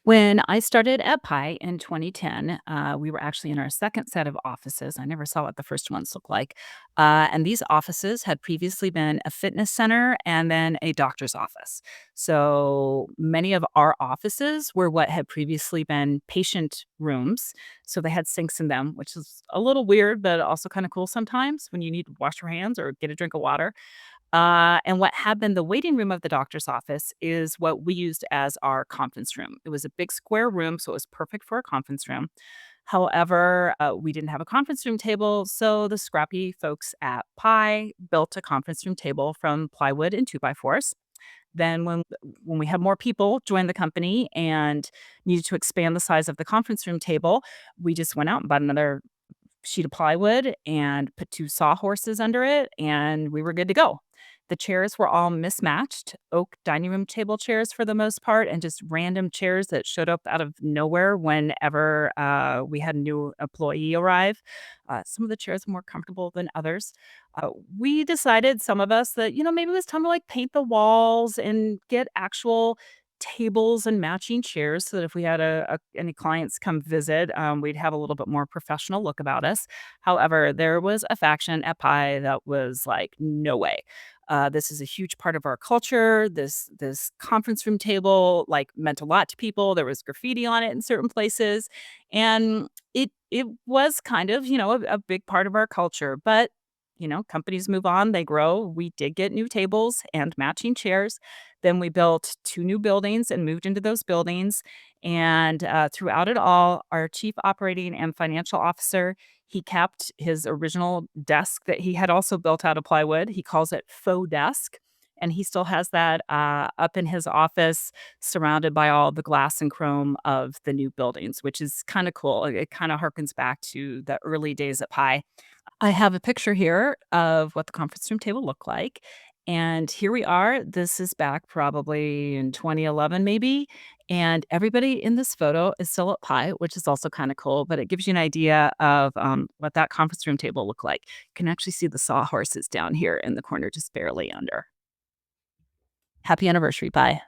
When I started at Pi in 2010, we were actually in our second set of offices. I never saw what the first ones looked like. And these offices had previously been a fitness center and then a doctor's office. So many of our offices were what had previously been patient rooms. So they had sinks in them, which is a little weird, but also kind of cool sometimes when you need to wash your hands or get a drink of water. And what had been the waiting room of the doctor's office is what we used as our conference room. It was a big square room, so it was perfect for a conference room. However, we didn't have a conference room table, so the scrappy folks at Pi built a conference room table from plywood and 2x4s. Then, when we had more people join the company and needed to expand the size of the conference room table, we just went out and bought another sheet of plywood and put 2 sawhorses under it, and we were good to go. The chairs were all mismatched, oak dining room table chairs for the most part, and just random chairs that showed up out of nowhere whenever, we had a new employee arrive. Some of the chairs were more comfortable than others. We decided, some of us, that, maybe it was time to, like, paint the walls and get actual tables and matching chairs so that if we had any clients come visit, we'd have a little bit more professional look about us. However, there was a faction at Pi that was like, "No way. This is a huge part of our culture. This conference room table, like, meant a lot to people. There was graffiti on it in certain places, and it was kind of, a big part of our culture, but, companies move on, they grow. We did get new tables and matching chairs. Then we built 2 new buildings and moved into those buildings, and, throughout it all, our chief operating and financial officer, he kept his original desk that he had also built out of plywood. He calls it faux desk, and he still has that, up in his office surrounded by all the glass and chrome of the new buildings, which is kinda cool. It kinda harkens back to the early days at Pi. I have a picture here of what the conference room table looked like, and here we are. This is back probably in 2011 maybe, and everybody in this photo is still at Pi, which is also kinda cool, but it gives you an idea of, what that conference room table looked like. You can actually see the sawhorses down here in the corner just barely under. Happy anniversary, Pi.